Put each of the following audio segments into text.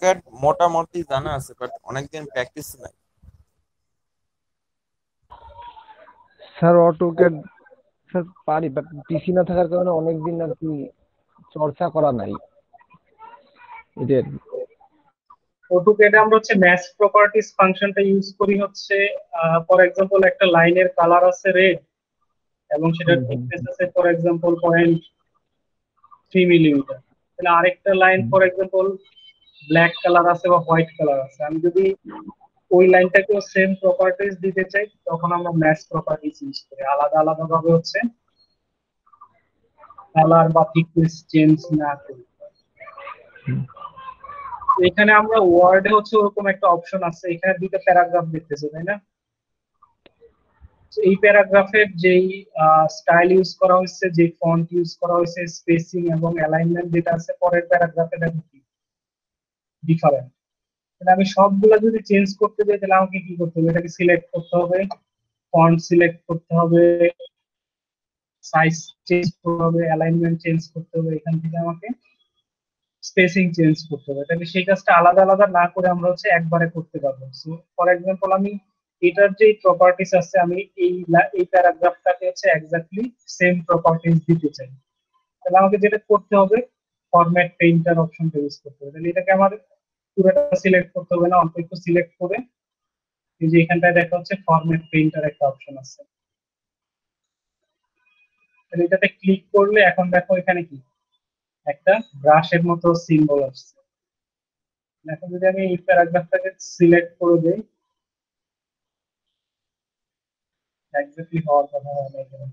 AutoCAD মোটামুটি জানা আছে, বাট অনেকদিন প্র্যাকটিস নাই। স্যার অটোক্যাড স্যার পারি, বাট পিসি না থাকার কারণে অনেকদিন আর কি চর্চা করা নাই এদের। অটোক্যাডে আমরা হচ্ছে ম্যাচ প্রপার্টিজ ফাংশনটা ইউজ করি হচ্ছে, ফর এক্সাম্পল একটা লাইনের কালার আছে রেড এবং সেটার হুম হুম থিকনেস আছে ফর এক্সাম্পল 0.3 মিলিমিটার। তাহলে আরেকটা line hmm for example black colour আছে বা হোয়াইট কালার আছে, আমি যদি ওই লাইনটাকেও সেম প্রপার্টিজ দিতে চাই তখন আমরা ম্যাচ প্রপার্টিজ ইউজ করি, আলাদা আলাদা ভাবে হচ্ছে কালার বা থিকনেস চেঞ্জ না করি। হুম। এখানে আমরা ওয়ার্ডে হচ্ছে ওরকম একটা অপশন আছে, এখানে দুইটা প্যারাগ্রাফ দেখতেছো তাই না? তো এই প্যারাগ্রাফের যেই স্টাইল ইউজ করা হয়েছে, যে ফন্ট ইউজ করা হয়েছে, স্পেসিং এবং অ্যালাইনমেন্ট যেটা আছে পরের প্যারাগ্রাফে দেখো কি ডিফারেন্ট। তাহলে আমি সবগুলা যদি চেঞ্জ করতে চাই তাহলে আমাকে কি করতে হবে? এটাকে সিলেক্ট করতে হবে, ফন্ট সিলেক্ট করতে হবে, সাইজ চেঞ্জ করতে হবে, অ্যালাইনমেন্ট চেঞ্জ করতে হবে, এখান থেকে আমাকে স্পেসিং চেঞ্জ করতে হবে। তাহলে সেই কাজটা আলাদা আলাদা না করে আমরা হচ্ছে একবারে করতে পারবো। সো ফর এক্সাম্পল আমি এটার যে প্রপার্টিস আছে আমি এই প্যারাগ্রাফটাকে হচ্ছে এক্স্যাক্টলি সেম প্রপার্টিস দিতে চাই, তাহলে আমাকে যেটা করতে হবে ফরম্যাট পেইন্টার অপশনটা ইউজ করতে হবে। তাহলে এটাকে আমার পুরোটা সিলেক্ট করতে হবে না, অল্প একটু সিলেক্ট করে এই যে এখানটায় দেখা হচ্ছে ফরম্যাট পেইন্টার একটা অপশন আছে, তাহলে এটাতে ক্লিক করলে এখন দেখো এখানে কি একটা ব্রাশের মতো সিম্বল আসছে। এখন যদি আমি এই প্যারাগ্রাফটাকে সিলেক্ট করে দেই, এক্স্যাক্টলি হওয়ার কথা হয় না এখানে।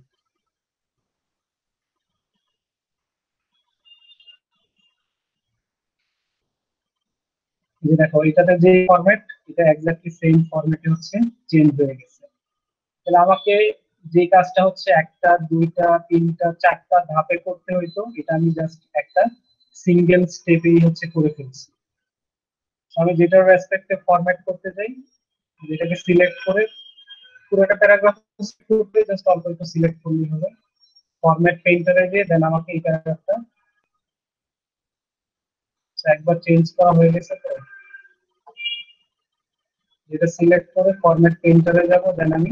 এই যে দেখো এটাতে যে ফরম্যাট, এটা এক্স্যাক্টলি সেম ফরম্যাটে হচ্ছে চেঞ্জ হয়ে গেছে। তাহলে আমাকে যে কাজটা হচ্ছে একটা দুইটা তিনটা চারটা ধাপে করতে হইতো, এটা আমি জাস্ট একটা সিঙ্গেল স্টেপেই হচ্ছে করে ফেলছি। তো আমি যেটার রেসপেক্টে ফরম্যাট করতে চাই, যেটাকে সিলেক্ট করে পুরোটা প্যারাগ্রাফ করতে জাস্ট অল্প একটু সিলেক্ট করলেই হবে, ফরম্যাট পেইন্টারে গিয়ে দেন আমাকে এই প্যারাগ্রাফটা একবার চেঞ্জ করা হয়ে গেছে। তো যেটা সিলেক্ট করে ফরম্যাট পেইন্টারে যাব, দেন আমি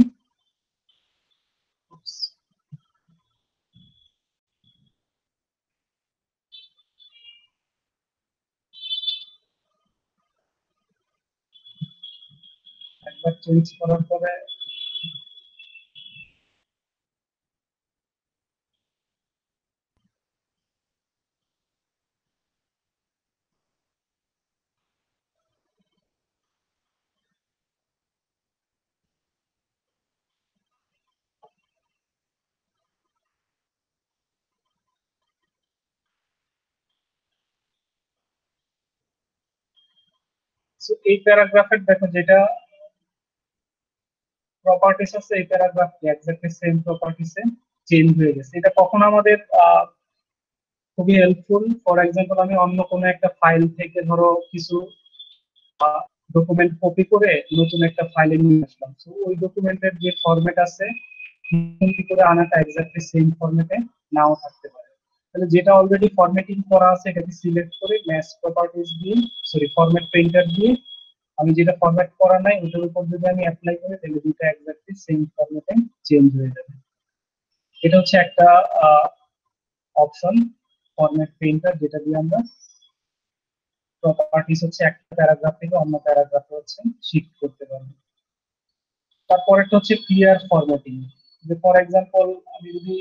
একবার চেঞ্জ করার পরে এই প্যারাগ্রাফের দেখো যেটা প্রপার্টিস আছে এই প্যারাগ্রাফ এক্স্যাক্টলি সেম প্রপার্টিসে চেঞ্জ হয়ে গেছে। এটা কখন আমাদের খুবই হেল্পফুল, ফর এক্সাম্পল আমি অন্য কোনো একটা ফাইল থেকে ধরো কিছু ডকুমেন্ট কপি করে নতুন একটা ফাইলে নিয়ে আসলাম, তো ওই ডকুমেন্টের যে ফরম্যাট আছে কপি করে আনাটা এক্স্যাক্টলি সেম ফরম্যাটে নাও থাকতে পারে। তাহলে যেটা অলরেডি ফরম্যাটিং করা আছে এটাকে সিলেক্ট করে ম্যাচ প্রপার্টিজ দিয়ে, সরি ফরম্যাট পেইন্টার দিয়ে আমি যেটা ফরম্যাট করা নাই ওটার উপর যদি আমি অ্যাপ্লাই করি তাহলে দুটো এক্স্যাক্টলি সেম ফরম্যাটে চেঞ্জ হয়ে যাবে। এটা হচ্ছে একটা অপশন ফরম্যাট পেইন্টার, যেটা দিয়ে আমরা প্রপার্টিস হচ্ছে একটা প্যারাগ্রাফ থেকে অন্য প্যারাগ্রাফে হচ্ছে শিফট করতে পারবো। তারপরেরটা হচ্ছে ক্লিয়ার ফরম্যাটিং। যে ফর এক্সাম্পল আমি যদি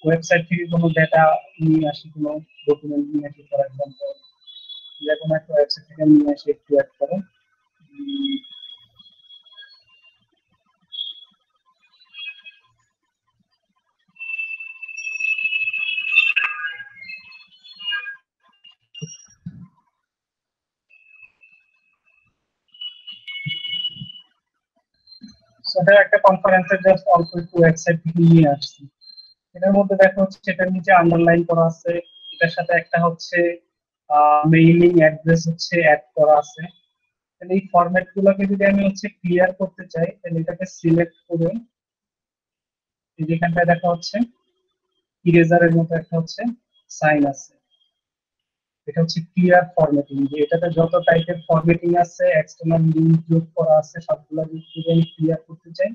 ওয়েবসাইট থেকে কোনো ডেটা নিয়ে আসি, কোনো ডকুমেন্ট নিয়ে আসি, ফর এক্সাম্পল যে কোনো একটা ওয়েবসাইট থেকে নিয়ে আসি, একটু অ্যাড করে সেটা একটা কনফারেন্সের জাস্ট অল্প একটু ওয়েবসাইট থেকে নিয়ে আসছি। এটার মধ্যে দেখা হচ্ছে এটার নিচে আন্ডারলাইন করা আছে, এটার সাথে একটা হচ্ছে মেইলিং অ্যাড্রেস হচ্ছে অ্যাড করা আছে। তাহলে এই ফরম্যাট গুলোকে যদি আমি হচ্ছে ক্লিয়ার করতে চাই তাহলে এটাকে সিলেক্ট করে যেখানটায় দেখা হচ্ছে ইরেজারের মতো একটা হচ্ছে সাইন আছে, এটা হচ্ছে ক্লিয়ার ফরম্যাটিং, যে এটাতে যত টাইপের ফরম্যাটিং আছে, এক্সটার্নাল লিঙ্ক যোগ করা আছে, সবগুলো যদি আমি ক্লিয়ার করতে চাই,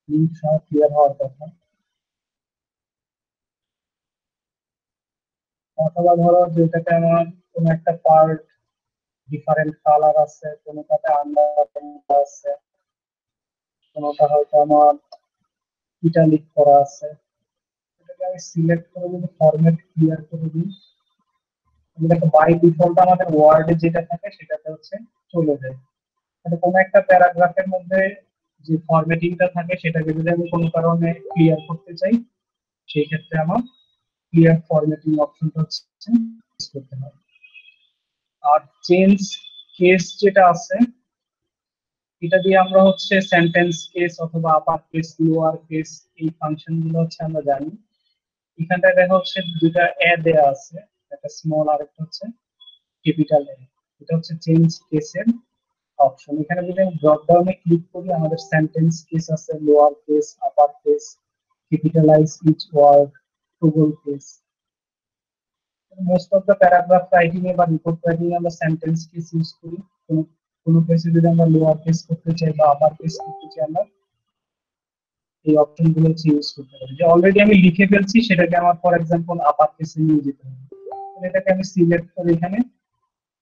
লিঙ্ক সহ ক্লিয়ার হওয়ার কথা। অথবা ধরো যেটাতে আমার কোনো একটা পার্ট ডিফারেন্ট কালার আছে, কোনোটাতে আন্ডারলাইন আছে, কোনোটা হয়তো আমার ইটালিক করা আছে, এটাকে আমি সিলেক্ট করে যদি ফরম্যাট ক্লিয়ার করে দিই, দেখো বাই ডিফল্ট আমাদের ওয়ার্ডে যেটা থাকে সেটাতে হচ্ছে চলে যায়। মানে কোনো একটা প্যারাগ্রাফের মধ্যে যে ফরম্যাটিংটা থাকে সেটাকে যদি আমি কোনো কারণে ক্লিয়ার করতে চাই, সেই ক্ষেত্রে আমার ক্লিয়ার ফরম্যাটিং অপশনটা হচ্ছে ইউজ করতে হবে। আর চেঞ্জ কেস যেটা আছে, এটা দিয়ে আমরা হচ্ছে সেন্টেন্স কেস অথবা আপার কেস, লোয়ার কেস, এই ফাংশন গুলো হচ্ছে আমরা জানি। এখানটায় দেখা হচ্ছে দুটা এ দেয়া আছে, একটা স্মল আর একটা হচ্ছে ক্যাপিটাল এ। এটা হচ্ছে চেঞ্জ কেসের অপশন। এখানে যদি আমি ড্রপ ডাউনে ক্লিক করি, আমাদের সেন্টেন্স কেস আছে, lower case, upper case, capitalize each word, toggle case. Most of the paragraph writing এ বা রিপোর্ট রাইটিং এ আমরা সেন্টেন্স কেস ইউজ করি। কোনো কেসে যদি আমরা লোয়ার কেস করতে চাই বা আপার কেস করতে চাই, আমরা এই অপশন গুলো ইউজ করতে পারি। যে অলরেডি আমি লিখে ফেলছি সেটাকে আমার ফর এক্সাম্পল আপার কেসে নিয়ে যেতে হবে, এটাকে আমি সিলেক্ট করে এখানে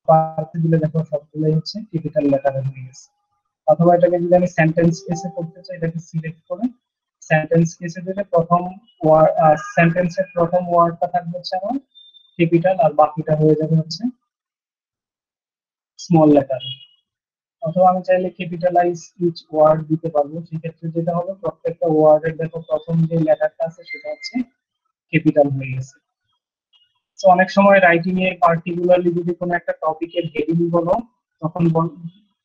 পার্টে দিলে দেখো সবগুলোই হচ্ছে ক্যাপিটাল লেটারে হয়ে গেছে। অথবা এটাকে যদি আমি সেন্টেন্স কেসে করতে চাই, এটাকে সিলেক্ট করে সেন্টেন্স কেসে দিলে প্রথম ওয়ার্ড, সেন্টেন্সের প্রথম ওয়ার্ডটা থাকবে হচ্ছে আমার ক্যাপিটাল, আর বাকিটা হয়ে যাবে হচ্ছে স্মল লেটারে। অথবা আমি চাইলে ক্যাপিটালাইজ ইচ ওয়ার্ড দিতে পারবো, সেক্ষেত্রে যেটা হবে প্রত্যেকটা ওয়ার্ডের দেখো প্রথম যে লেটারটা আছে সেটা হচ্ছে ক্যাপিটাল হয়ে গেছে। তো অনেক সময় রাইটিং এ পার্টিকুলারলি যদি কোনো একটা টপিকের হেডিং বলো, তখন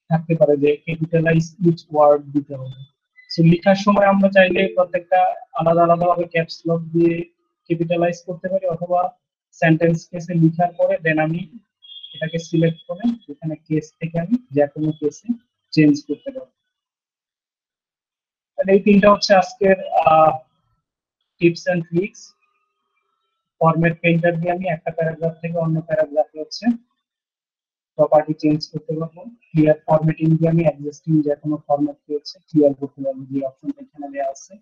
থাকতে পারে যে ক্যাপিটালাইজ ইচ ওয়ার্ড দিতে হবে। সো লেখার সময় আমরা চাইলে প্রত্যেকটা আলাদা আলাদা ভাবে ক্যাপস লক দিয়ে ক্যাপিটালাইজ করতে পারি, অথবা সেন্টেন্স কেসে লেখার পরে দেন আমি এটাকে সিলেক্ট করে এখানে কেস থেকে আমি যে কোনো কেসে চেঞ্জ করতে পারবো। তাহলে এই তিনটা হচ্ছে আজকের tips and tricks. Format painter দিয়ে আমি একটা প্যারাগ্রাফ থেকে অন্য প্যারাগ্রাফে হচ্ছে প্রপার্টি চেঞ্জ করতে পারবো। ক্লিয়ার ফরম্যাটিং দিয়ে আমি এক্সিস্টিং যে কোনো ফরম্যাটকে হচ্ছে ক্লিয়ার করতে পারবো, যে অপশনটা এখানে দেওয়া আছে।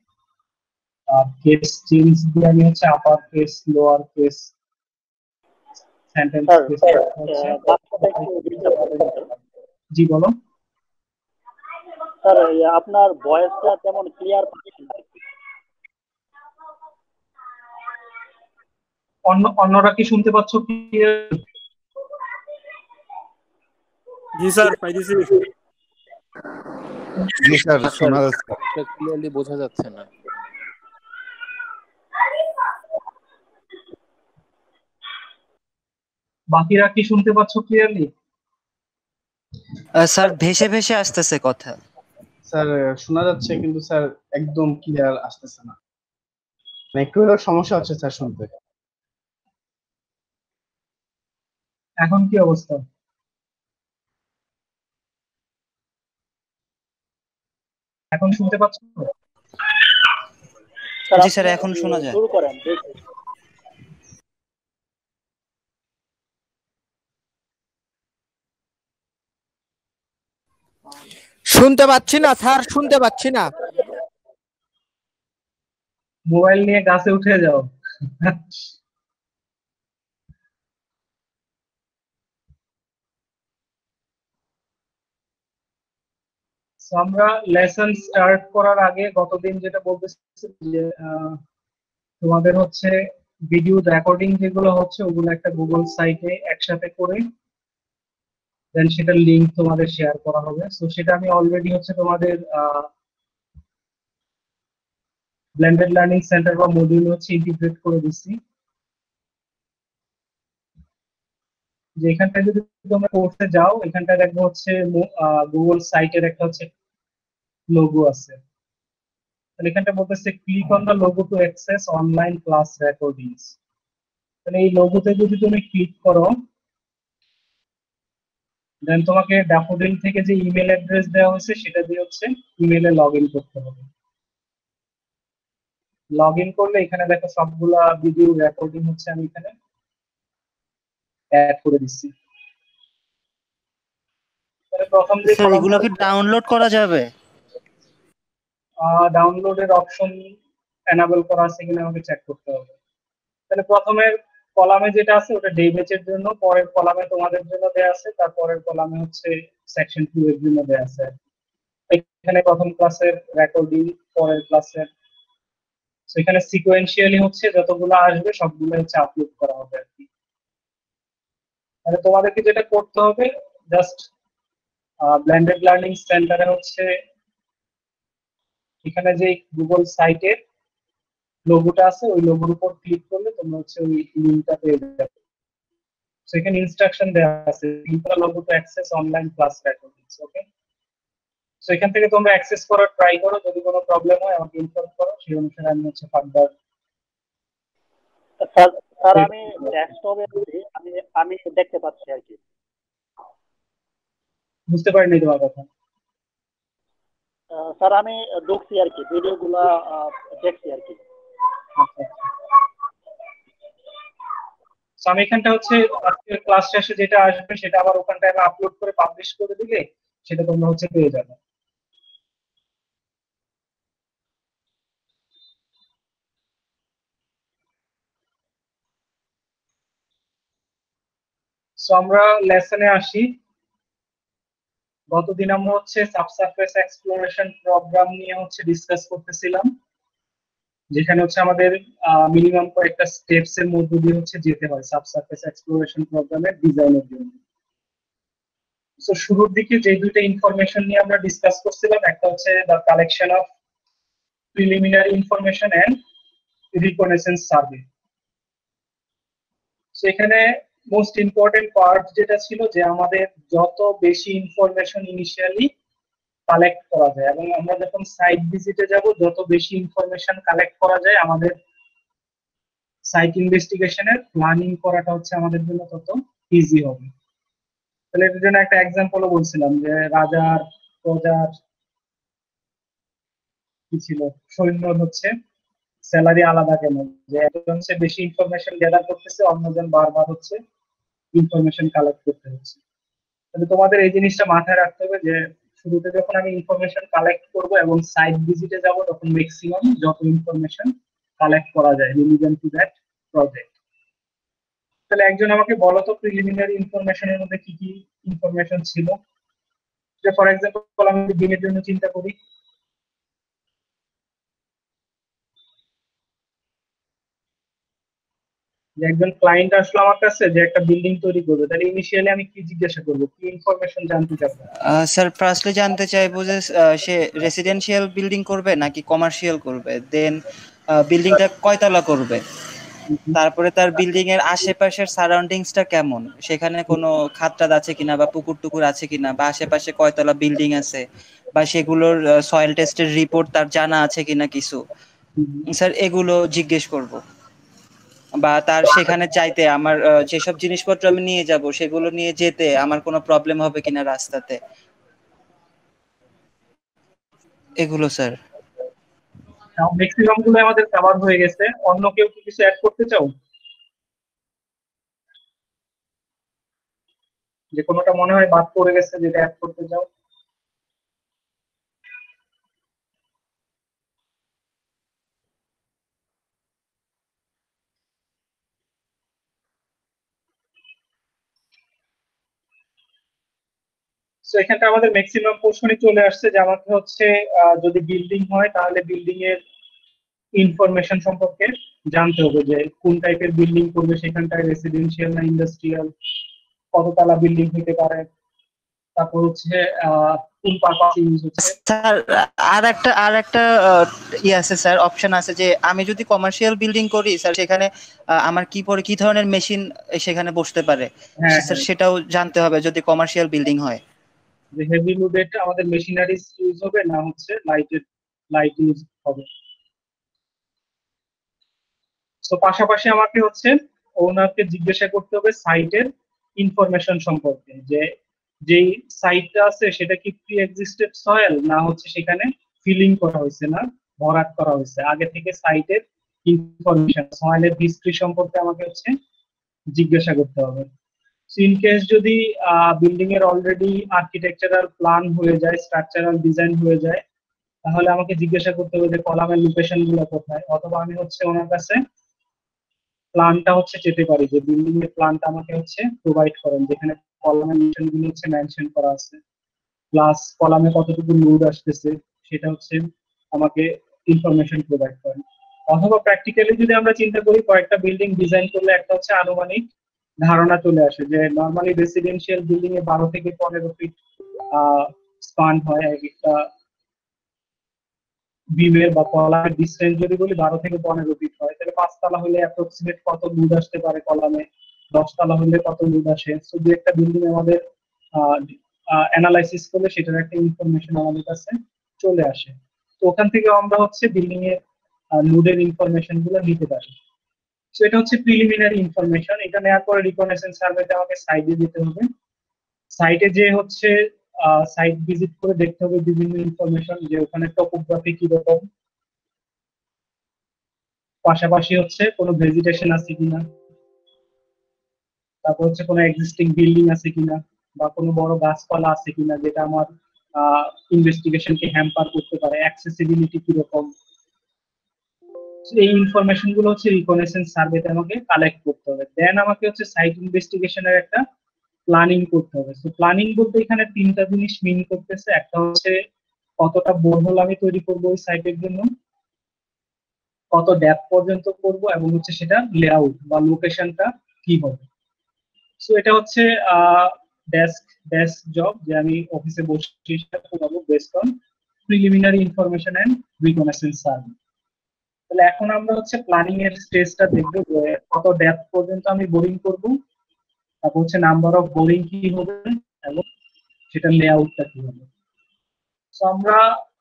আর কেস চেঞ্জ দিয়ে আমি হচ্ছে upper case, lower case, sentence case হচ্ছে। জি বলো স্যার, আপনার ভয়েসটা তেমন ক্লিয়ার পাচ্ছি না। অন্যরা কি শুনতে পাচ্ছ ক্লিয়ার? জি স্যার, পাইতেছি। জি স্যার, শোনা যাচ্ছে। ক্লিয়ারলি বোঝা যাচ্ছে না। বাকিরা কি শুনতে পাচ্ছ ক্লিয়ারলি? স্যার ভেসে ভেসে আসতেছে কথা। স্যার শোনা যাচ্ছে কিন্তু স্যার একদম ক্লিয়ার আসতেছে না, মানে একটু হলেও সমস্যা হচ্ছে স্যার শুনতে। এখন কি অবস্থা? এখন শুনতে পাচ্ছ? জি স্যার, এখন শোনা যায়। শুরু করেন। শুনতে পাচ্ছি না স্যার, শুনতে পাচ্ছি না। মোবাইল নিয়ে গাছে উঠে যাও। আমরা লেসন স্টার্ট করার আগে গতদিন যেটা বলতেছি যে তোমাদের হচ্ছে ভিডিও রেকর্ডিং যেগুলো হচ্ছে ওগুলো একটা গুগল সাইটে একসাথে করে দেন সেটার লিংক তোমাদের শেয়ার করা হবে। সো সেটা আমি অলরেডি হচ্ছে তোমাদের ব্লেন্ডেড লার্নিং সেন্টার বা মডিউল হচ্ছে ইন্টিগ্রেট করে দিচ্ছি। যে এখানটায় যদি তোমরা কোর্সে যাও, এখানটায় দেখবো হচ্ছে গুগল সাইটের একটা হচ্ছে লোগো আছে। তাহলে এখানটা বলতেছে click on the logo to access online class recordings. তাহলে এই লোগোতে যদি তুমি ক্লিক করো, দেন তোমাকে ড্যাফোডিল থেকে যে ইমেল অ্যাড্রেস দেওয়া হয়েছে সেটা দিয়ে হচ্ছে ইমেলে লগ ইন করতে হবে। লগ ইন করলে এখানে দেখো সবগুলা ভিডিও রেকর্ডিং হচ্ছে, আমি এখানে অ্যাড করে দিচ্ছি। তাহলে প্রথম যে স্যার এগুলো কি ডাউনলোড করা যাবে? ডাউনলোডের অপশন এনাবল করা আছে কিনা আমাকে চেক করতে হবে। তাহলে প্রথমের কলামে যেটা আছে ওটা ডে ব্যাচের জন্য, পরের কলামে তোমাদের জন্য দেয়া আছে, তারপরের কলামে হচ্ছে সেকশন 2 এর জন্য দেয়া আছে। এখানে প্রথম ক্লাসের রেকর্ডিং, পরের ক্লাসের, সেখানে সিকোয়েন্সিয়ালি হচ্ছে যতগুলো আসবে সবগুলো হচ্ছে আপলোড করা হবে আর কি। তাহলে তোমাদেরকে যেটা করতে হবে, জাস্ট ব্লেন্ডেড লার্নিং সেন্টারে হচ্ছে এখানে যে গুগল সাইটের লোগোটা আছে ওই লোগোর উপর ক্লিক করলে তোমরা হচ্ছে ওই লিংকটা পেয়ে যাবে। সেখানে ইনস্ট্রাকশন দেওয়া আছে, logo to access online class recordings. Okay, so এখান থেকে তোমরা অ্যাক্সেস করার ট্রাই করো, যদি কোনো প্রবলেম হয় আমাকে ইনফর্ম করো, সেই অনুসারে আমি হচ্ছে ফার্দার। স্যার স্যার আমি ডেস্কটপে আমি আমি দেখতে পাচ্ছি আর কি। বুঝতে পারিনি তোমার কথা। স্যার আমি ঢুকছি আর কি, ভিডিওগুলা দেখছি আর কি। আচ্ছা, সো আমি এখানটা হচ্ছে আজকের ক্লাস শেষে যেটা আসবে সেটা আবার ওখানটায় আমি আপলোড করে পাবলিশ করে দিলে সেটা তোমরা হচ্ছে পেয়ে যাবে। সো আমরা লেসনে আসি। গতদিন আমরা হচ্ছে সাবসারফেস এক্সপ্লোরেশন প্রোগ্রাম নিয়ে হচ্ছে ডিসকাস করতেছিলাম, যেখানে হচ্ছে আমাদের মিনিমাম কয়েকটা স্টেপস এর মধ্য দিয়ে হচ্ছে যেতে হয় সাবসারফেস এক্সপ্লোরেশন প্রোগ্রামের ডিজাইনের জন্য। সো শুরুর দিকে যে দুইটা ইনফরমেশন নিয়ে আমরা ডিসকাস করছিলাম, একটা হচ্ছে the collection of preliminary information and reconnaissance survey. So এখানে মোস্ট ইম্পর্টেন্ট পার্ট যেটা ছিল যে আমাদের যত বেশি ইনফরমেশন ইনিশিয়ালি কালেক্ট করা যায়, এবং আমরা যখন সাইট ভিজিটে যাব যত বেশি ইনফরমেশন কালেক্ট করা যায় আমাদের সাইট ইনভেস্টিগেশনের প্ল্যানিং করাটা হচ্ছে আমাদের জন্য তত ইজি হবে। তাহলে এর জন্য একটা এক্সাম্পলও বলছিলাম যে রাজার প্রজার কি ছিল, সৈন্যর হচ্ছে স্যালারি আলাদা কেন, যে একজন হচ্ছে বেশি ইনফরমেশন গ্যাদার করতেছে, অন্যজন বারবার হচ্ছে ইনফরমেশন কালেক্ট করতে হচ্ছে। তাহলে তোমাদের এই জিনিসটা মাথায় রাখতে হবে যে শুরুতে যখন আমি ইনফরমেশন কালেক্ট করব এবং সাইট ভিজিটে যাব তখন ম্যাক্সিমাম যত ইনফরমেশন কালেক্ট করা যায় রিলেভেন্ট টু দ্যাট প্রজেক্ট। তাহলে একজন আমাকে বলো তো প্রিলিমিনারি ইনফরমেশনের মধ্যে কি কি ইনফরমেশন ছিল। যে ফর এক্সাম্পল আমি দিনের জন্য চিন্তা করি, যে একজন ক্লায়েন্ট আসলো আমার কাছে যে একটা বিল্ডিং তৈরি করবে, তাহলে ইনিশিয়ালি আমি কি জিজ্ঞাসা করবো, কি ইনফরমেশন জানতে চাবো? স্যার ফার্স্টলি জানতে চাইবো যে সে রেসিডেন্সিয়াল বিল্ডিং করবে নাকি কমার্শিয়াল করবে, দেন বিল্ডিংটা কয়তলা করবে, তারপরে তার বিল্ডিং এর আশেপাশের সারাউন্ডিংসটা কেমন, সেখানে কোনো খাতটাদ আছে কিনা বা পুকুর টুকুর আছে কিনা, বা আশেপাশে কয়তলা বিল্ডিং আছে, বা সেগুলোর সয়েল টেস্টের রিপোর্ট তার জানা আছে কিনা কিছু, স্যার এগুলো জিজ্ঞেস করব। বা তার সেখানে চাইতে আমার যেসব জিনিসপত্র আমি নিয়ে যাব সেগুলো নিয়ে যেতে আমার কোনো প্রবলেম হবে কিনা রাস্তাতে, এগুলো স্যার। ম্যাক্সিমাম গুলো আমাদের কভার হয়ে গেছে। অন্য কেউ কি কিছু অ্যাড করতে চাও, যে কোনোটা মনে হয় বাদ পড়ে গেছে যেটা অ্যাড করতে চাও? সো এখানটা আমাদের ম্যাক্সিমাম পোর্শনই চলে আসছে, যে আমাকে হচ্ছে যদি বিল্ডিং হয় তাহলে বিল্ডিং এর ইনফরমেশন সম্পর্কে জানতে হবে, যে কোন টাইপের বিল্ডিং করবে, সেখানটায় রেসিডেন্সিয়াল না ইন্ডাস্ট্রিয়াল, কততলা বিল্ডিং হতে পারে, তারপর হচ্ছে কোন পারপাসে ইউজ হচ্ছে। স্যার আর একটা আছে স্যার, অপশন আছে যে আমি যদি কমার্শিয়াল বিল্ডিং করি স্যার সেখানে আমার কি ধরনের মেশিন সেখানে বসতে পারে, স্যার সেটাও জানতে হবে যদি কমার্শিয়াল বিল্ডিং হয়। যে হেভি লোডেড আমাদের মেশিনারিজ ইউজ হবে না হচ্ছে লাইট ইউজ হবে। তো পাশাপাশি আমাকে হচ্ছে ওনারকে জিজ্ঞাসা করতে হবে সাইটের ইনফরমেশন সম্পর্কে, যে যেই সাইটটা আছে সেটা কি প্রি এক্সিস্টেড সয়েল না হচ্ছে সেখানে ফিলিং করা হয়েছে না, ভরাট করা হয়েছে, আগে থেকে সাইটের ইনফরমেশন সয়েলের হিস্ট্রি সম্পর্কে আমাকে হচ্ছে জিজ্ঞাসা করতে হবে। ইন কেস যদি বিল্ডিং এর অলরেডি আর্কিটেকচারাল প্ল্যান হয়ে যায়, স্ট্রাকচারাল ডিজাইন হয়ে যায়, তাহলে আমাকে জিজ্ঞাসা করতে হবে যে কলামের লোকেশন গুলো কোথায়, অথবা আমি হচ্ছে ওনার কাছে প্ল্যানটা হচ্ছে যেতে পারি যে বিল্ডিং এর প্ল্যানটা আমাকে হচ্ছে প্রোভাইড করেন, যেখানে কলামের লোকেশন গুলো হচ্ছে মেনশন করা আছে, প্লাস কলামে কতটুকু লোড আসতেছে সেটা হচ্ছে আমাকে ইনফরমেশন প্রোভাইড করেন। অথবা প্র্যাকটিক্যালি যদি আমরা চিন্তা করি, কয়েকটা বিল্ডিং ডিজাইন করলে একটা হচ্ছে আনুমানিক ধারণা চলে আসে যে নর্মালি রেসিডেন্সিয়াল বিল্ডিং এ 12 থেকে 15 ফিট স্পান হয় এক একটা বিমের বা কলামের ডিসটেন্স যদি বলি 12 থেকে 15 ফিট হয়, তাহলে 5 তলা হলে অ্যাপ্রক্সিমেট কত লোড আসতে পারে কলামে, 10 তলা হলে কত লোড আসে। সো দু একটা বিল্ডিং আমাদের অ্যানালাইসিস করলে সেটার একটা ইনফরমেশন আমাদের কাছে চলে আসে। তো ওখান থেকে আমরা হচ্ছে বিল্ডিং এর লোডের ইনফরমেশন গুলো নিতে পারি। সো এটা হচ্ছে প্রিলিমিনারি ইনফরমেশন। এটা নেওয়ার পরে রিকগনিশন সার্ভেতে আমাকে সাইটে যেতে হবে, সাইটে যে হচ্ছে সাইট ভিজিট করে দেখতে হবে বিভিন্ন ইনফরমেশন, যে ওখানে টপোগ্রাফি কিরকম, পাশাপাশি হচ্ছে কোনো ভেজিটেশন আছে কিনা, তারপর হচ্ছে কোনো এক্সিস্টিং বিল্ডিং আছে কিনা, বা কোনো বড় গাছপালা আছে কিনা যেটা আমার ইনভেস্টিগেশনকে হ্যাম্পার করতে পারে, অ্যাক্সেসিবিলিটি কিরকম। এই ইনফরমেশন গুলো হচ্ছে রিকগনিশন সার্ভেতে আমাকে কালেক্ট করতে হবে। দেন আমাকে হচ্ছে সাইট ইনভেস্টিগেশনের একটা প্ল্যানিং করতে হবে। তো প্ল্যানিং বলতে এখানে তিনটা জিনিস মিন করতেছে। একটা হচ্ছে কতটা বোরহোল আমি তৈরি করব ওই সাইটের জন্য, কত ডেপথ পর্যন্ত করব, এবং হচ্ছে সেটা লেআউট বা লোকেশনটা কি হবে। সো এটা হচ্ছে ডেস্ক জব, যে আমি অফিসে বসে সেটা করবো based on preliminary information and recognition survey. তাহলে এখন আমরা হচ্ছে প্ল্যানিং এর স্টেজটা দেখবো, যে কত ডেপথ পর্যন্ত আমি বোরিং করব, তারপর হচ্ছে নাম্বার অফ বোরিং কি হবে, এবং সেটা লেআউটটা কি হবে। সো আমরা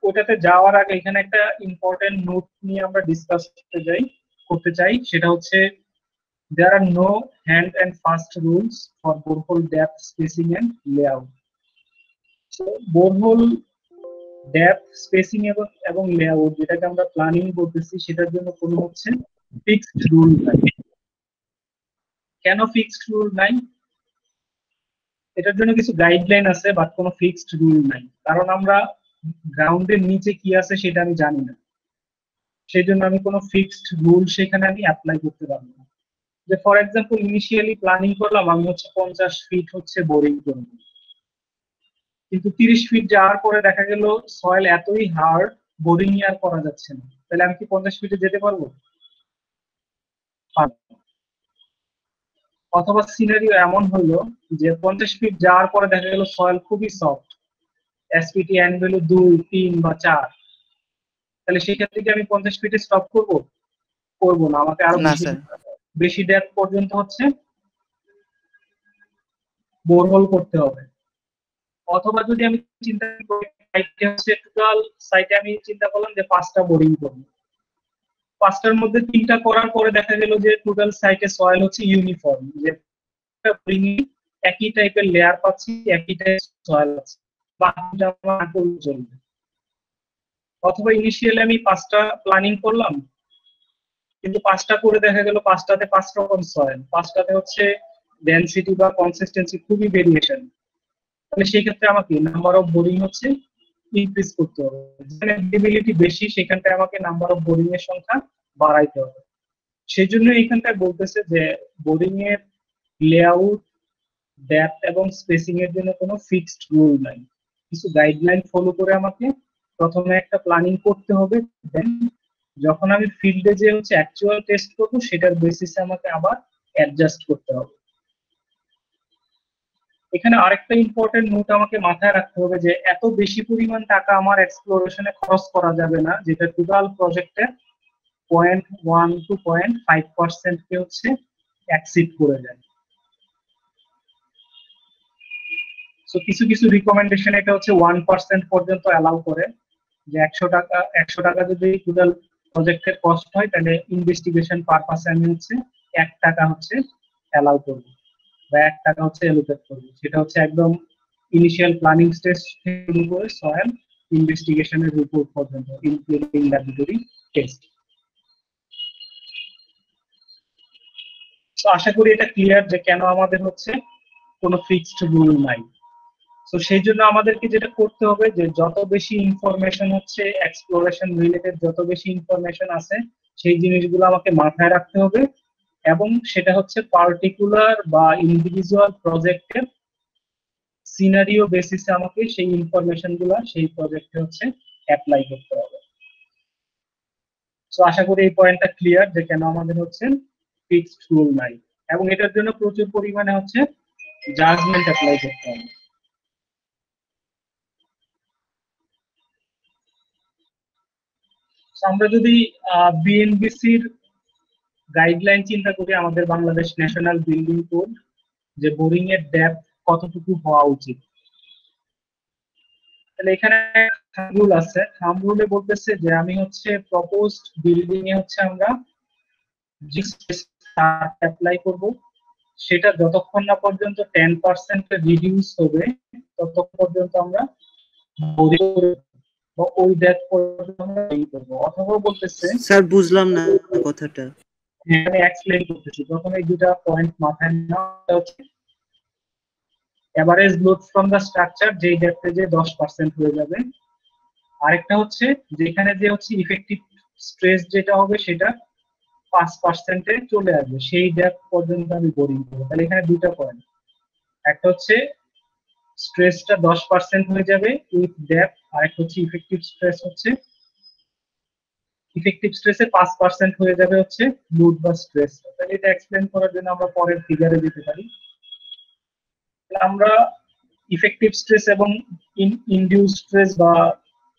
ওটাতে যাওয়ার আগে এখানে একটা ইম্পর্টেন্ট নোট নিয়ে আমরা ডিসকাস করতে চাই, সেটা হচ্ছে there are no hand and fast rules for borehole depth, spacing and layout. So borehole depth, spacing এবং layout যেটাকে আমরা প্ল্যানিং বলতেছি, সেটার জন্য কোনো হচ্ছে ফিক্সড রুল নাই। কেন ফিক্সড রুল নাই? এটার জন্য কিছু গাইডলাইন আছে, বাট কোনো ফিক্সড রুল নাই, কারণ আমরা গ্রাউন্ডের নিচে কি আছে সেটা আমি জানি না, সেই জন্য আমি কোনো ফিক্সড রুল সেখানে আমি অ্যাপ্লাই করতে পারবো না। যে ফর এক্সাম্পল ইনিশিয়ালি প্ল্যানিং করলাম আমি হচ্ছে 50 ফিট হচ্ছে বোরিং করব, কিন্তু 30 ফিট যাওয়ার পরে দেখা গেল সয়েল এতই হার্ড, বোরিং আর করা যাচ্ছে না, তাহলে আমি কি 50 ফিটে যেতে পারবো? অথবা সিনারিও এমন হলো যে 50 ফিট যাওয়ার পরে দেখা গেল সয়েল খুবই সফট, এসপিটি এন ভ্যালু 2, 3 বা 4, তাহলে সেই ক্ষেত্রে কি আমি 50 ফিটে স্টপ করবো না, আমাকে আরো বেশি ডেপথ পর্যন্ত হচ্ছে বোরহোল করতে হবে। অথবা যদি আমি চিন্তা করি সাইটে হচ্ছে টোটাল সাইটে আমি চিন্তা করলাম যে 5টা বোরিং করব, 5টার মধ্যে 3টা করার পরে দেখা গেল যে টোটাল সাইটে সয়েল হচ্ছে ইউনিফর্ম, যে একই টাইপের লেয়ার পাচ্ছি, একই টাইপের সয়েল আছে, বাকিটা আমার চলবে। অথবা ইনিশিয়ালি আমি 5টা প্ল্যানিং করলাম, কিন্তু 5টা করে দেখা গেল 5টাতে 5 রকম সয়েল, 5টাতে হচ্ছে ডেনসিটি বা কনসিস্টেন্সি খুবই ভেরিয়েশন, তাহলে সেই ক্ষেত্রে আমাকে নাম্বার অফ বোরিং হচ্ছে ইনক্রিজ করতে হবে। যেখানে ভেরিয়েবিলিটি বেশি সেখানটায় আমাকে নাম্বার অফ বোরিং এর সংখ্যা বাড়াইতে হবে। সেই জন্য এইখানটায় বলতেছে যে বোরিং এর লেআউট, ডেপথ এবং স্পেসিং এর জন্য কোনো ফিক্সড রুল নাই, কিছু গাইডলাইন ফলো করে আমাকে প্রথমে একটা প্ল্যানিং করতে হবে, দেন যখন আমি ফিল্ডে যে হচ্ছে অ্যাকচুয়াল টেস্ট করব সেটার বেসিসে আমাকে আবার অ্যাডজাস্ট করতে হবে। এখানে আরেকটা ইম্পর্টেন্ট নোট আমাকে মাথায় রাখতে হবে, যে এত বেশি পরিমাণ টাকা আমার এক্সপ্লোরেশনে খরচ করা যাবে না যেটা টোটাল প্রজেক্টের 0.1 to 0.5% কে হচ্ছে এক্সিড করে যায়। সো কিছু কিছু রিকমেন্ডেশন এটা হচ্ছে 1% পর্যন্ত অ্যালাউ করে, যে 100 টাকা যদি টোটাল প্রজেক্টের কস্ট হয়, তাহলে ইনভেস্টিগেশন পারপাসে আমি হচ্ছে 1 টাকা হচ্ছে অ্যালাউ করবো বা 1 টাকা হচ্ছে এলোকেট করবো। সেটা হচ্ছে একদম ইনিশিয়াল প্ল্যানিং স্টেজ থেকে শুরু করে সয়েল ইনভেস্টিগেশনের রিপোর্ট পর্যন্ত ইনক্লুডিং ল্যাবরেটরি টেস্ট। তো আশা করি এটা ক্লিয়ার যে কেন আমাদের হচ্ছে কোনো ফিক্সড রুল নাই। তো সেই জন্য আমাদেরকে যেটা করতে হবে যে যত বেশি ইনফরমেশন হচ্ছে এক্সপ্লোরেশন রিলেটেড, যত বেশি ইনফরমেশন আছে সেই জিনিসগুলো আমাকে মাথায় রাখতে হবে, এবং সেটা হচ্ছে পার্টিকুলার বা ইন্ডিভিজুয়াল প্রজেক্টের সিনারিও বেসিসে আমাকে সেই ইনফরমেশন গুলা সেই প্রজেক্টে হচ্ছে অ্যাপ্লাই করতে হবে। তো আশা করি এই পয়েন্টটা ক্লিয়ার যে কেন আমাদের হচ্ছে ফিক্সড রুল নাই, এবং এটার জন্য প্রচুর পরিমাণে হচ্ছে জাজমেন্ট অ্যাপ্লাই করতে হবে। আমরা যদি বিএনবিসির গাইডলাইন চিন্তা করি, আমাদের বাংলাদেশ ন্যাশনাল বিল্ডিং কোড, যে বোরিং এর ডেপথ কতটুকু হওয়া উচিত, তাহলে এখানে থাম্ব রুল আছে। থাম্ব রুলে বলতেছে যে আমি হচ্ছে প্রপোজড বিল্ডিং এ হচ্ছে আমরা যে অ্যাপ্লাই করব সেটা যতক্ষণ না পর্যন্ত 10% রিডিউস হবে ততক্ষণ পর্যন্ত আমরা বোরিং বা ওই ডেপথ পর্যন্ত আমরা করব। অথবা বলতেছে, স্যার বুঝলাম না কথাটা। এখানে এক্সপ্লেইন করতেছি, যখন এই দুটো পয়েন্ট মাথায় নেওয়া হচ্ছে average load from the structure যেই ডেপথে যে 10% হয়ে যাবে, আরেকটা হচ্ছে যেখানে যে হচ্ছে ইফেক্টিভ স্ট্রেস যেটা হবে সেটা 5% এ চলে আসবে, সেই ডেপথ পর্যন্ত আমি বোরিং করব। তাহলে এখানে দুটো পয়েন্ট, একটা হচ্ছে স্ট্রেসটা 10% হয়ে যাবে উইথ ডেপথ, আরেকটা হচ্ছে ইফেক্টিভ স্ট্রেস হচ্ছে ইফেক্টিভ স্ট্রেসে 5% হয়ে যাবে হচ্ছে লোড বা স্ট্রেস। তাহলে এটা এক্সপ্লেইন করার জন্য আমরা পরের ফিগারে যেতে পারি। আমরা ইফেক্টিভ স্ট্রেস এবং ইনডিউস স্ট্রেস বা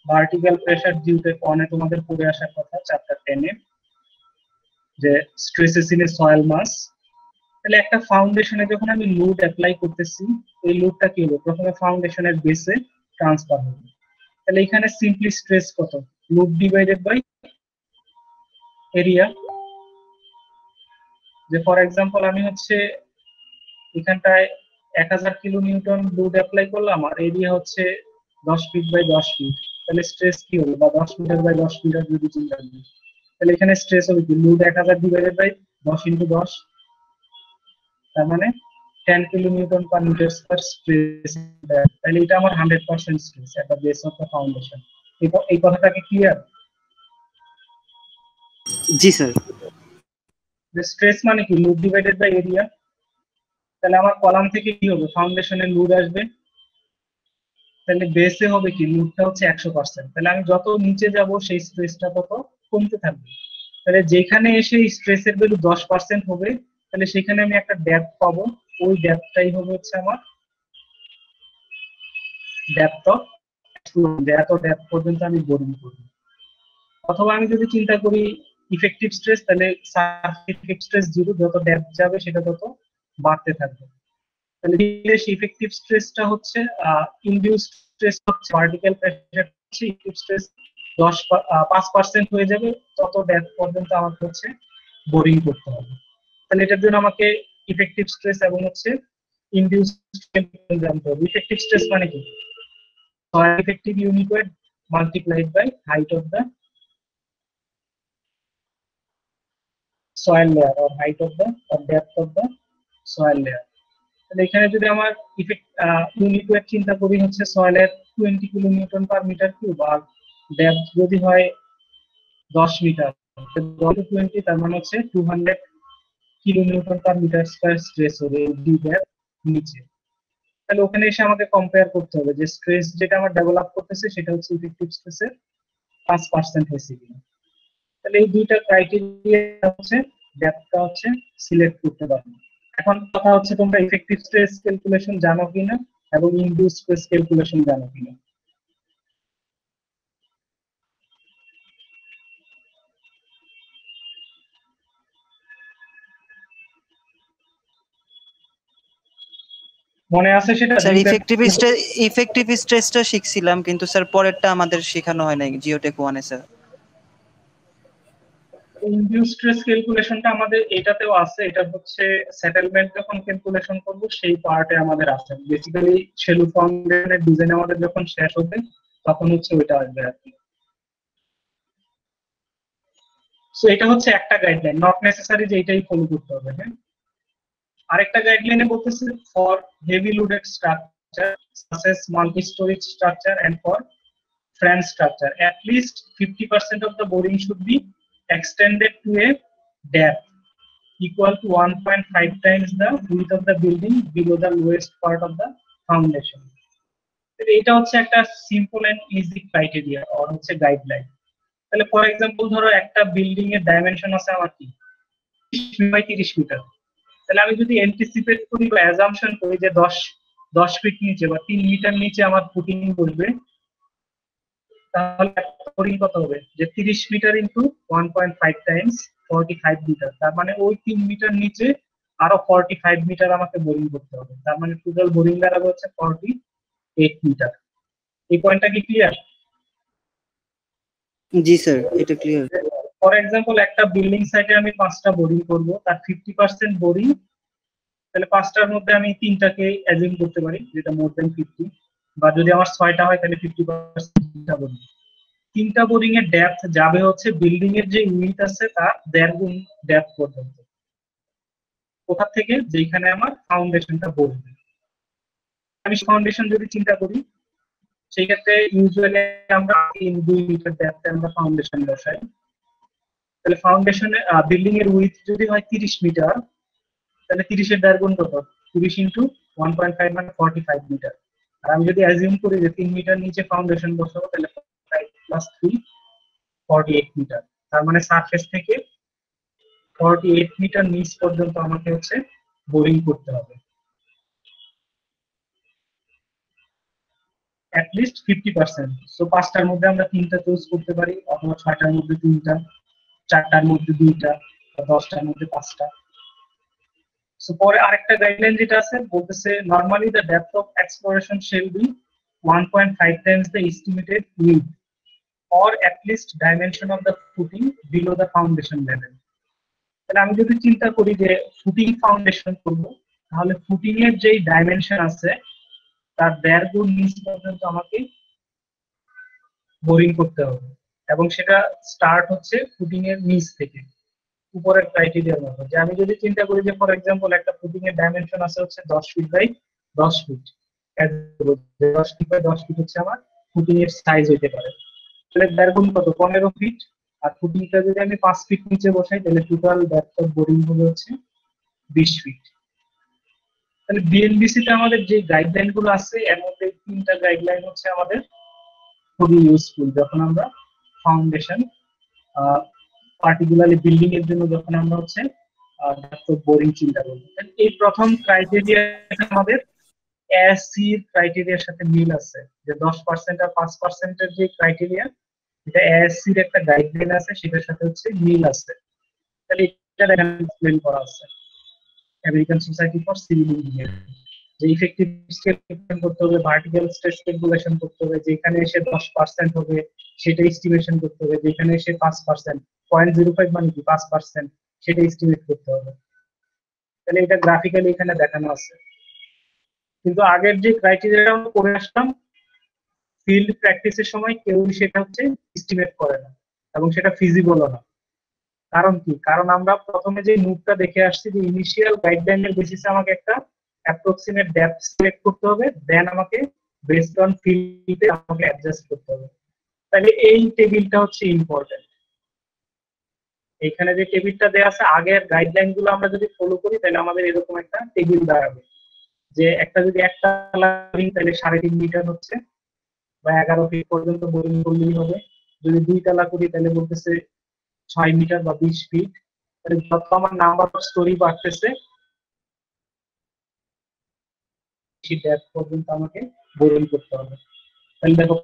ভার্টিক্যাল প্রেসার ডিউতে অনে তোমাদের পড়ে আসার কথা চ্যাপ্টার 10 এ, যে স্ট্রেসেস ইন এ সয়েল মাস। তাহলে একটা ফাউন্ডেশনে যখন আমি লোড অ্যাপ্লাই করতেছি, এই লোডটা কি হবে, প্রথমে ফাউন্ডেশনের বেসে ট্রান্সফার হবে। তাহলে এখানে সিম্পলি স্ট্রেস কত, লোড ডিভাইডেড বাই এরিয়া। যে ফর এক্সাম্পল আমি হচ্ছে এখানটায় 1000 কিলো নিউটন লোড অ্যাপ্লাই করলাম, আর এরিয়া হচ্ছে 10 ফিট বাই 10 ফিট, তাহলে স্ট্রেস কি হবে, বা 10 মিটার বাই 10 মিটার যদি চিন্তা করি, তাহলে এখানে স্ট্রেস হবে কি, লোড 1000 ডিভাইডেড বাই 10 ইনটু 10, তার মানে 10 kilo newton per metre square stress. তাহলে এটা আমার 100% stress at the base of the foundation. এই কথাটা কি ক্লিয়ার? জি স্যার। যে স্ট্রেস মানে কি, লোড ডিভাইডেড বাই এরিয়া। তাহলে আমার কলাম থেকে কি হবে, ফাউন্ডেশনের লোড আসবে, তাহলে বেসে হবে কি, লোডটা হচ্ছে 100%, তাহলে আমি যত নিচে যাব সেই স্ট্রেসটা তত কমতে থাকবে। তাহলে যেখানে এসে স্ট্রেসের ভ্যালু 10% হবে, তাহলে সেখানে আমি একটা ডেপথ পাবো, ওই ডেপথটাই হবে হচ্ছে আমার ডেপথ অফ এত ডেপথ পর্যন্ত আমি বোরিং করব। অথবা আমি যদি চিন্তা করি ইফেক্টিভ স্ট্রেস, তাহলে সারফেস স্ট্রেস 0, যত ডেপথ যাবে সেটা তত বাড়তে থাকবে। তাহলে ইফেক্টিভ স্ট্রেসটা হচ্ছে ইনডিউস স্ট্রেস হচ্ছে ভার্টিক্যাল প্রেসার হচ্ছে ইফেক্টিভ স্ট্রেস 5% হয়ে যাবে, তত ডেপথ পর্যন্ত আমাকে হচ্ছে বোরিং করতে হবে। তাহলে এটার জন্য আমাকে ইফেক্টিভ স্ট্রেস এবং হচ্ছে ইনডিউস স্ট্রেস জানতে হবে। ইফেক্টিভ স্ট্রেস মানে কি, effective unit weight multiplied by height of the soil layer or height of the or depth of the soil layer। তাহলে এখানে যদি আমার ইউনিট ওয়েট চিন্তা করি হচ্ছে সয়েলের 20 kilo newton per metre cube, আর ডেপথ যদি হয় 10 মিটার, 20 তার মানে হচ্ছে 200 kilo newton per metre square stress হবে এই ডেপথ নিচে। তাহলে ওখানে এসে আমাকে কম্পেয়ার করতে হবে যে স্ট্রেস যেটা আমার ডেভেলপ করতেছে সেটা হচ্ছে ইফেক্টিভ স্ট্রেসের 5% হয়েছে কিনা। তাহলে এই দুইটা ক্রাইটেরিয়া হচ্ছে ডেপথটা হচ্ছে সিলেক্ট করতে পারবে। এখন কথা হচ্ছে তোমরা ইফেক্টিভ স্ট্রেস ক্যালকুলেশন জানো কিনা এবং ইনডিউস স্ট্রেস ক্যালকুলেশন জানো কিনা। মনে আছে সেটা? স্যার ইফেক্টিভ স্ট্রেসটা শিখছিলাম, কিন্তু স্যার পরেরটা আমাদের শেখানো হয় নাই জিওটেক 1 এ স্যার। ইনডিউস স্ট্রেস ক্যালকুলেশনটা আমাদের এটাতেও আছে, এটা হচ্ছে সেটেলমেন্ট যখন ক্যালকুলেশন করব সেই পার্টে আমাদের আছে। বেসিক্যালি শেলু ফাউন্ডেশনের ডিজাইন আমাদের যখন শেষ হবে তখন হচ্ছে ওইটা আসবে আর কি। সো এটা হচ্ছে একটা গাইডলাইন, নট নেসেসারি যে এটাই ফলো করতে হবে। হ্যাঁ, আরেকটা গাইডলাইনে বলতেছে for heavy loaded structure such as multi-storage structure and for fan structure at least 50% of the boring should be extended to a depth equal to 1.5 times the width of the building below the lowest part of the foundation. এটা হচ্ছে একটা simple and easy criteria আর হচ্ছে guideline. তাহলে for example ধরো একটা building এর dimension আছে আমার কি 30 মিটার, তাহলে আমি যদি অ্যান্টিসিপেট করি বা অ্যাজাম্পশন করি যে 10 ফিট নিচে বা 3 মিটার নিচে আমার ফুটিং বসবে, তাহলে ফুটিং কত হবে যে 30 মিটার ইনটু 1.5 টাইমস 45 মিটার, তার মানে ওই 3 মিটার নিচে আরো 45 মিটার আমাকে বোরিং করতে হবে, তার মানে টোটাল বোরিং দাঁড়াবে হচ্ছে 48 মিটার। এই পয়েন্টটা কি ক্লিয়ার? জি স্যার, এটা ক্লিয়ার। ফর এক্সাম্পল একটা বিল্ডিং সাইটে আমি 5টা বোরিং করব, তার 50% বোরিং, তাহলে 5টার মধ্যে আমি 3টাকে অ্যাজিউম করতে পারি যেটা মোর দেন 50, বা যদি আমার 6টা হয় তাহলে 50% বোরিং। 3টা বোরিং এর ডেপথ যাবে হচ্ছে বিল্ডিং এর যে উইডথ আছে তার 1.5 গুণ ডেপথ পর্যন্ত। কোথা থেকে? যেখানে আমার ফাউন্ডেশনটা বসবে। আমি ফাউন্ডেশন যদি চিন্তা করি সেই ক্ষেত্রে ইউজুয়ালি আমরা 2 মিটার ডেপথে আমরা ফাউন্ডেশন বসাই। তাহলে ফাউন্ডেশনে বিল্ডিং এর উইডথ যদি হয় 30 মিটার, তাহলে 30 এর 1.5 গুণ কত? 30 ইনটু 1.5 মানে 45 মিটার। আর আমি যদি অ্যাজিউম করি যে 3 মিটার নিচে ফাউন্ডেশন বসাবো, তাহলে 5 প্লাস 3 48 মিটার। তার মানে সারফেস থেকে 48 মিটার নিচ পর্যন্ত আমাকে হচ্ছে বোরিং করতে হবে at least 50%। সো 5টার মধ্যে আমরা 3টা চুজ করতে পারি, অথবা 6টার মধ্যে 3টা, 4টার মধ্যে 2টা, বা 10টার মধ্যে 5টা। সো পরে আরেকটা গাইডলাইন যেটা আছে বলতেছে normally the depth of exploration shall be 1.5 times the estimated width or at least dimension of the footing below the foundation level। তাহলে আমি যদি চিন্তা করি যে ফুটিং ফাউন্ডেশন করব, তাহলে ফুটিং এর যেই ডাইমেনশন আছে তার 1.5 গুণ নিচ পর্যন্ত আমাকে বোরিং করতে হবে, এবং সেটা স্টার্ট হচ্ছে ফুটিং এর নিচ থেকে। উপরের ক্রাইটেরিয়ার মতো যে আমি যদি চিন্তা করি যে ফর এক্সাম্পল একটা ফুটিং এর ডাইমেনশন আছে হচ্ছে 10 feet by 10 feet, 10 feet by 10 feet হচ্ছে আমার ফুটিং এর সাইজ হইতে পারে, তাহলে 1.5 গুণ কত 15 ফিট। আর ফুটিংটা যদি আমি 5 ফিট নিচে বসাই তাহলে টোটাল ডেপথ অফ বোরিং হবে হচ্ছে 20 ফিট। তাহলে বিএনবিসি তে আমাদের যে গাইডলাইন গুলো আছে এর মধ্যে 3টা গাইডলাইন হচ্ছে আমাদের খুবই ইউজফুল যখন আমরা ফাউন্ডেশন পার্টিকুলারলি বিল্ডিং এর জন্য যখন আমরা হচ্ছে বোরিং চিন্তা করব। এই প্রথম ক্রাইটেরিয়া আমাদের এসসি এর ক্রাইটেরিয়ার সাথে মিল আছে, যে 10% আর 5% এর যে ক্রাইটেরিয়া এটা এসসি এর একটা গাইডলাইন আছে সেটার সাথে হচ্ছে মিল আছে। তাহলে এটা এক্সপ্লেইন করা আছে American society for civil engineering, যে ইফেক্টিভ স্কেল করতে হবে, ভার্টিক্যাল স্ট্রেস ক্যালকুলেশন করতে হবে, যেখানে এসে 10% হবে সেটা এস্টিমেশন করতে হবে, যেখানে এসে 5%, 0.05 মানে কি 5%, সেটা এস্টিমেট করতে হবে। তাহলে এটা গ্রাফিক্যালি এখানে দেখানো আছে। কিন্তু আগের যে ক্রাইটেরিয়াটা আমরা করে আসলাম ফিল্ড প্র্যাকটিসের সময় কেউ সেটা হচ্ছে এস্টিমেট করে না, এবং সেটা ফিজিবলও না। কারণ কি? কারণ আমরা প্রথমে যে নোটটা দেখে আসছি যে ইনিশিয়াল গাইডলাইনের বেসিসে আমাকে একটা অ্যাপ্রক্সিমেট ডেপথ সিলেক্ট করতে হবে, দেন আমাকে বেসড অন ফিল্ডে আমাকে অ্যাডজাস্ট করতে হবে। তাহলে এই টেবিলটা হচ্ছে ইম্পর্টেন্ট। এখানে যে টেবিলটা দেওয়া আছে আগের গাইডলাইন গুলো আমরা যদি ফলো করি তাহলে আমাদের এরকম একটা টেবিল দাঁড়াবে, যে একটা যদি একটা বোরিং তাহলে 3.5 মিটার হচ্ছে বা 11 ফিট পর্যন্ত বোরিং করলেই হবে। যদি 2 তলা করি তাহলে বলতেছে 6 মিটার বা 20 ফিট। তাহলে যত আমার নাম্বার অফ স্টোরি বাড়তেছে সেই ডেপথ পর্যন্ত আমাকে বোরিং করতে হবে। তাহলে দেখো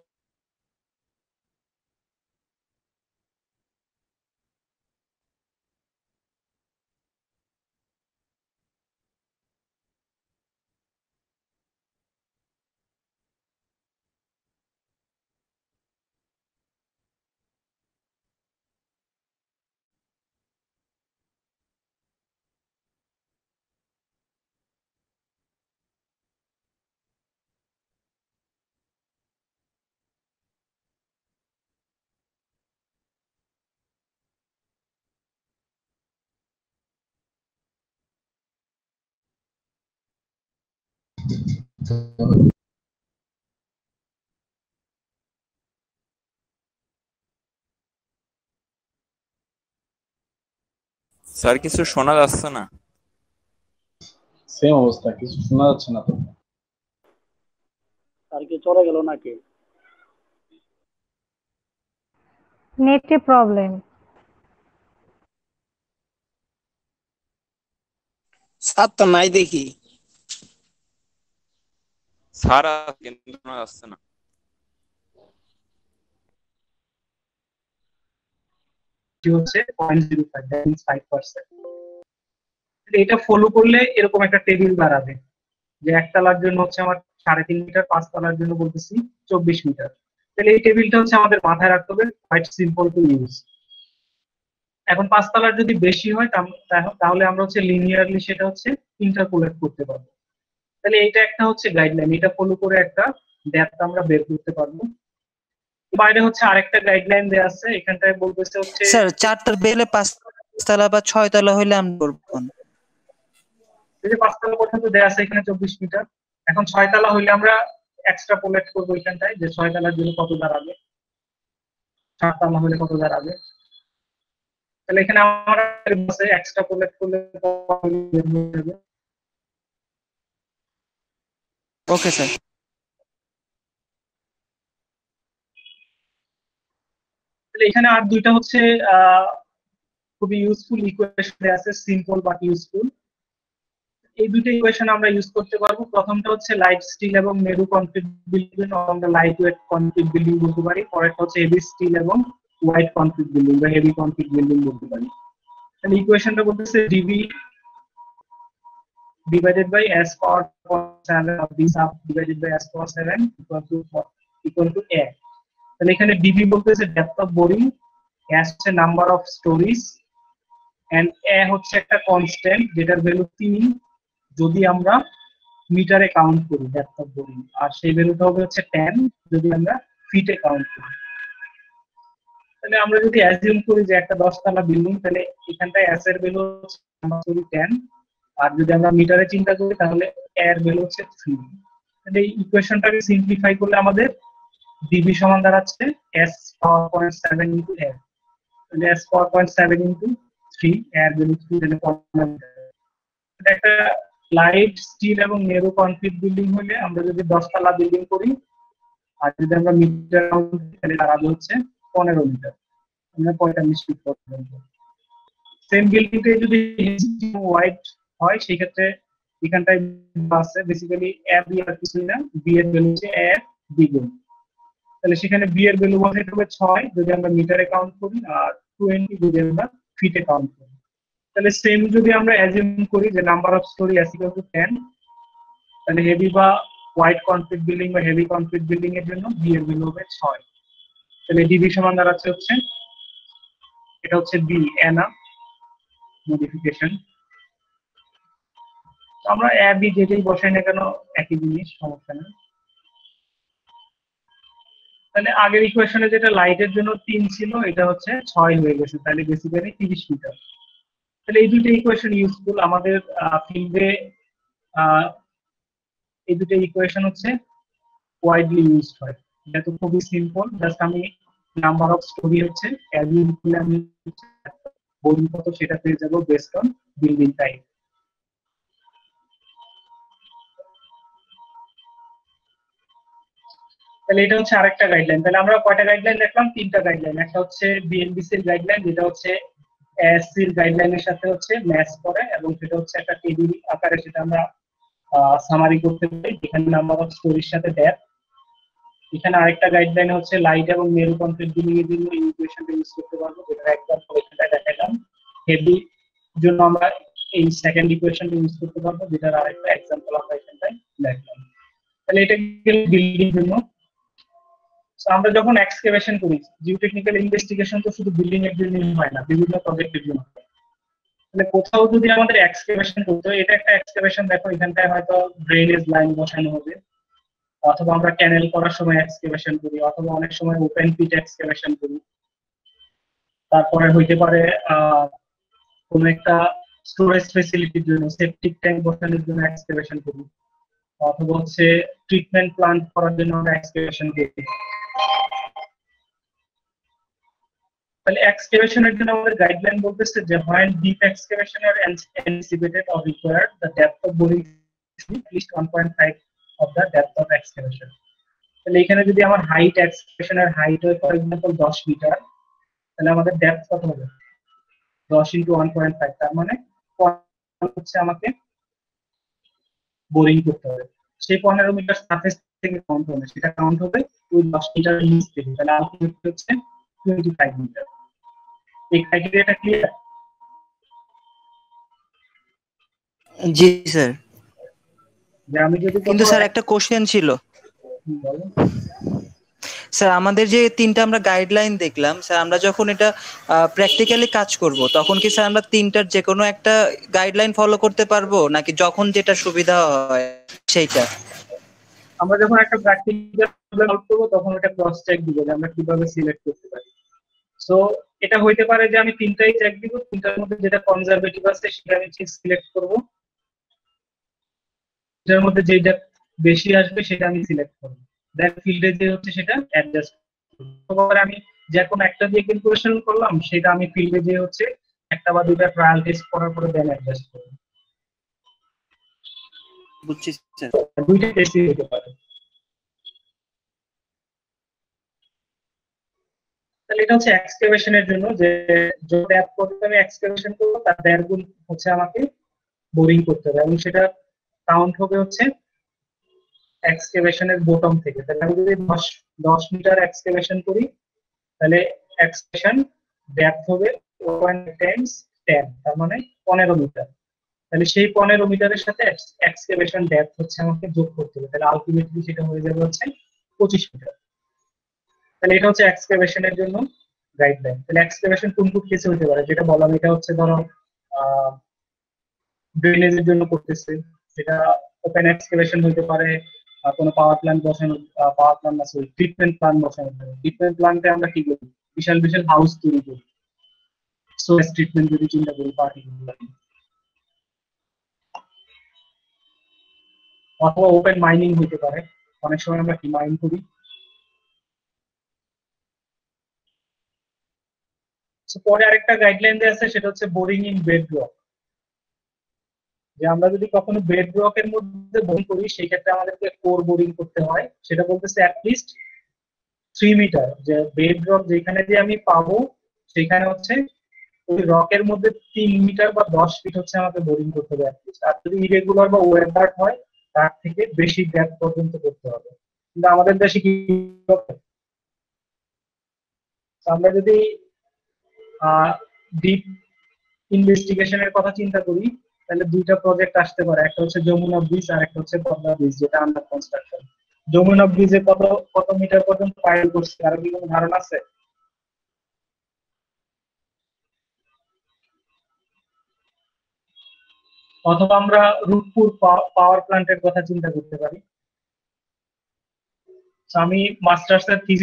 স্যার কিছু শোনা যাচ্ছে না। সেম অবস্থা, কিছু শোনা যাচ্ছে না তো। আর কি চলে গেল নাকি? নেটে প্রবলেম। স্যার তো নাই দেখি। স্যার কিন্তু শোনা যাচ্ছে না। হচ্ছে 0.05, that means 5%। এটা ফলো করলে এরকম একটা টেবিল দাঁড়াবে যে একতলার জন্য হচ্ছে আমার 3.5 মিটার, 5 তলার জন্য বলতেছি 24 মিটার। তাহলে এই টেবিলটা হচ্ছে আমাদের মাথায় রাখতে হবে, কোয়াইট সিম্পল টু ইউজ। এখন 5 তলার যদি বেশি হয় তাহলে আমরা হচ্ছে লিনিয়ারলি সেটা হচ্ছে ইন্টারপোলেট করতে পারবো। তাহলে এটা একটা হচ্ছে গাইডলাইন, এটা ফলো করে একটা ডেপথ আমরা বের করতে পারবো। বাইরে হচ্ছে আরেকটা গাইডলাইন দেয়া আছে, এখানটায় বলতেছে হচ্ছে স্যার 4টার বেলে 5 তলা বা 6 তলা হইলে আমরা করব কোন? এই যে 5 তলা পর্যন্ত দেয়া আছে এখানে 24 মিটার। এখন 6 তলা হইলে আমরা এক্সট্রাপোলেট করব এখানটায় যে 6 তলার জন্য কত দাঁড়াবে, 7 তলা হলে কত দাঁড়াবে। তাহলে এখানে আমরা এক্সট্রাপোলেট করলে ওকে স্যার। তাহলে এখানে আর দুইটা হচ্ছে খুবই ইউজফুল ইকুয়েশন আছে, সিম্পল বাট ইউজফুল। এই দুটো ইকুয়েশন আমরা ইউজ করতে পারবো। প্রথমটা হচ্ছে লাইট স্টিল এবং মেরু কনক্রিট বিল্ডিং, আমরা লাইট ওয়েট কনক্রিট বিল্ডিং বলতে পারি। পরেরটা হচ্ছে হেভি স্টিল এবং হোয়াইট কনক্রিট বিল্ডিং বা হেভি কনক্রিট বিল্ডিং বলতে পারি। তাহলে ইকুয়েশনটা বলতেছে DB divided by s power 7 of this up divided by s power 7 equal to a। তাহলে এখানে ডিবি বলতেছে ডেপথ অফ বোরিং, s হচ্ছে number of storeys, and a হচ্ছে একটা কনস্ট্যান্ট যেটার ভ্যালু 3 যদি আমরা মিটারে কাউন্ট করি ডেপথ অফ বোরিং, আর সেই ভ্যালুটা হবে হচ্ছে 10 যদি আমরা ফিটে কাউন্ট করি। তাহলে আমরা যদি অ্যাজিউম করি যে একটা 10 তলা বিল্ডিং, তাহলে এখানটায় s এর ভ্যালু হচ্ছে 10, আর যদি আমরা মিটারে চিন্তা করি তাহলে এর ভ্যালু হচ্ছে 3। তাহলে এই ইকুয়েশনটাকে সিম্পলিফাই করলে আমাদের ডিবি সমান দাঁড়াচ্ছে s পাওয়ার 0.7 ইনটু a। তাহলে s পাওয়ার 0.7 ইনটু 3, এর ভ্যালু 3, তাহলে এটা একটা লাইট স্টিল এবং নেরো কনক্রিট বিল্ডিং হলে আমরা যদি 10 তলা বিল্ডিং করি আর যদি আমরা মিটার কাউন্ট করি তাহলে দাঁড়াবে হচ্ছে 15 মিটার, আমরা 45 ফিট পর্যন্ত। সেম বিল্ডিংটা যদি হোয়াইট হয় সেই ক্ষেত্রে এখানটায় আছে বেসিক্যালি a b আর কিছুই না, b এর ভ্যালু হচ্ছে a দ্বিগুণ। তাহলে সেখানে b এর ভ্যালু বসাইতে হবে 6 যদি আমরা মিটারে কাউন্ট করি, আর 20 যদি আমরা ফিটে কাউন্ট করি। তাহলে সেম যদি আমরা অ্যাজিউম করি যে number of story is equal to 10, তাহলে হেভি বা হোয়াইট কনক্রিট বিল্ডিং বা হেভি কনক্রিট বিল্ডিং এর জন্য b এর ভ্যালু হবে 6। তাহলে ডিবি সমান দাঁড়াচ্ছে হচ্ছে, এটা হচ্ছে b a না মডিফিকেশন, আমরা a b যেটাই বসাই না কেন একই জিনিস, সমস্যা নেই। তাহলে আগের ইকুয়েশনে যেটা লাইটের জন্য 3 ছিল এটা হচ্ছে 6 হয়ে গেছে, তাহলে বেসিক্যালি 30 মিটার। তাহলে এই দুটো ইকুয়েশন ইউজফুল আমাদের ফিল্ডে। এই দুটো ইকুয়েশন হচ্ছে ওয়াইডলি ইউজড হয়। এটা তো খুবই সিম্পল, জাস্ট আমি নাম্বার অফ স্টোরি হচ্ছে অ্যাজিউম করলে আমি বোরিং কত সেটা পেয়ে যাব বেসড অন বিল্ডিং টাইপ। তাহলে এটা হচ্ছে আরেকটা গাইডলাইন। তাহলে আমরা কয়টা গাইডলাইন দেখলাম? 3টা গাইডলাইন। একটা হচ্ছে বিএনবিসি এর গাইডলাইন যেটা হচ্ছে এএসসি এর গাইডলাইনের সাথে হচ্ছে ম্যাচ করে, এবং সেটা হচ্ছে একটা টেবিল আকারে সেটা আমরা সামারি করতে পারি যেখানে নাম্বার অফ স্টোরির সাথে ডেপথ। এখানে আরেকটা গাইডলাইন হচ্ছে লাইট এবং মেরু কনক্রিট বিল্ডিং এর জন্য এই ইকুয়েশনটা ইউজ করতে পারবো, যেটা এক্সাম্পল এখানে দেখালাম। হেভি জন্য আমরা এই সেকেন্ড ইকুয়েশনটা ইউজ করতে পারবো, যেটার আরেকটা এক্সাম্পল আমরা এখানটায় দেখলাম। তাহলে এটা বিল্ডিং জন্য। আমরা যখন এক্সকাভেশন করি, জিওটেকনিক্যাল ইনভেস্টিগেশন তো শুধু বিল্ডিং এর জন্য হয় না, বিভিন্ন প্রজেক্টের জন্য হয়। তাহলে কোথাও যদি আমাদের এক্সকাভেশন করতে হয়, এটা একটা এক্সকাভেশন, দেখো এখানটায় হয়তো ড্রেনেজ লাইন বসানো হবে, অথবা আমরা ক্যানেল করার সময় এক্সকাভেশন করি, অথবা অনেক সময় ওপেন পিট এক্সকাভেশন করি। তারপরে হইতে পারে কোনো একটা স্টোরেজ ফ্যাসিলিটির জন্য, সেপটিক ট্যাঙ্ক বসানোর জন্য এক্সকাভেশন করি, অথবা হচ্ছে ট্রিটমেন্ট প্ল্যান্ট করার জন্য আমরা এক্সকেভেশন দিই। তাহলে এক্সকেভেশনের জন্য আমাদের গাইডলাইন বলতেছে যে when deep excavation are anticipated or required, the depth of boring should be at least 1.5 of the depth of excavation. তাহলে এখানে যদি আমার হাইট এক্সকেভেশনের হাইট হয় ফর এক্সাম্পল 10 মিটার, তাহলে আমাদের ডেপথ কত হবে? 10 × 1.5, তার মানে হচ্ছে আমাকে বোরিং করতে হবে। সেই 15 মিটার সারফেস থেকে কাউন্ট হবে, সেটা কাউন্ট হবে ওই 10 মিটার নিচ থেকে, তাহলে আলটিমেটলি হচ্ছে 25 মিটার। এই ক্রাইটেরিয়াটা ক্লিয়ার? জি স্যার। যে আমি যদি কিন্তু স্যার একটা কোশ্চেন ছিল স্যার, আমাদের যে তিনটা আমরা গাইডলাইন দেখলাম স্যার, আমরা যখন এটা প্র্যাকটিক্যালি কাজ করব তখন কি স্যার আমরা তিনটার যে কোনো একটা গাইডলাইন ফলো করতে পারবো, নাকি যখন যেটা সুবিধা হয় সেইটা? আমরা যখন একটা প্র্যাকটিক্যাল সলভ করব তখন ওটা ক্রস চেক দিব যে আমরা কিভাবে সিলেক্ট করতে পারি। সো এটা হইতে পারে যে আমি তিনটাই চেক দিব, তিনটার মধ্যে যেটা কনজারভেটিভ আছে সেটা আমি ঠিক সিলেক্ট করব, এর মধ্যে যেটা বেশি আসবে সেটা আমি সিলেক্ট করব, দেন ফিল্ডে যে হচ্ছে সেটা অ্যাডজাস্ট করব। আমি যে কোনো একটা দিয়ে ক্যালকুলেশন করলাম, সেটা আমি ফিল্ডে যে হচ্ছে একটা বা দুটো ট্রায়াল টেস্ট করার পরে দেন অ্যাডজাস্ট করব। বুঝছি স্যার। দুইটা টেস্টই হতে পারে। তাহলে এটা হচ্ছে এক্সকেভেশনের জন্য, যে যত ডেপথ করতে আমি এক্সকেভেশন করব তার 1.5 গুণ হচ্ছে আমাকে বোরিং করতে হবে, এবং সেটা কাউন্ট হবে হচ্ছে এক্সকেভেশনের বটম থেকে। তাহলে আমি যদি 10 মিটার এক্সকেভেশন করি, তাহলে এক্সকেভেশন ডেপথ হবে 1 টাইমস 10, তার মানে 15 মিটার। তাহলে সেই 15 মিটারের সাথে এক্সকেভেশন ডেপথ হচ্ছে আমাকে যোগ করতে হবে, তাহলে আলটিমেটলি সেটা হয়ে যাবে হচ্ছে 25 মিটার। তাহলে এটা হচ্ছে এক্সকেভেশনের জন্য গাইডলাইন। তাহলে এক্সকেভেশন কোন কোন কেসে হতে পারে, যেটা বললাম এটা হচ্ছে ধরো ড্রেনেজের জন্য করতেছে, সেটা ওপেন এক্সকেভেশন হতে পারে, কোনো পাওয়ার প্ল্যান্ট বসানো, পাওয়ার প্ল্যান্ট না সরি ট্রিটমেন্ট প্ল্যান্ট বসানো। ট্রিটমেন্ট প্ল্যান্টে আমরা কি করি, বিশাল বিশাল হাউস তৈরি করি, সোয়েজ ট্রিটমেন্ট যদি চিন্তা করি পার্টিকুলার, অথবা ওপেন মাইনিং হতে পারে, অনেক সময় আমরা কি মাইন করি। পরে আরেকটা গাইডলাইন দেওয়া আছে, সেটা হচ্ছে বোরিং ইন বেডরক। যে আমরা যদি কখনো বেডরকের মধ্যে বোরিং করি, সেই ক্ষেত্রে আমাদেরকে কোর বোরিং করতে হয়, সেটা বলতেছে অ্যাটলিস্ট 3 মিটার। যে বেডরক যেখানে দিয়ে আমি পাবো সেখানে হচ্ছে ওই রকের মধ্যে 3 মিটার বা 10 ফিট হচ্ছে আমাকে বোরিং করতে হবে অ্যাটলিস্ট। আর যদি ইরেগুলার বা ওয়েদার হয় তার থেকে বেশি ডেপথ পর্যন্ত করতে হবে। কিন্তু আমাদের দেশে কি, আমরা যদি ডিপ ইনভেস্টিগেশনের কথা চিন্তা করি, তাহলে দুইটা প্রজেক্ট আসতে পারে, একটা হচ্ছে যমুনা ব্রিজ আর একটা হচ্ছে পদ্মা ব্রিজ, যেটা আন্ডার কনস্ট্রাকশন। যমুনা ব্রিজে কত কত মিটার পর্যন্ত পাইল করছে, আর কি কোনো ধারণা আছে? অথবা আমরা রূপপুর পাওয়ার প্ল্যান্টের কথা চিন্তা করতে পারি। আমি মাস্টার্স এর থিসিস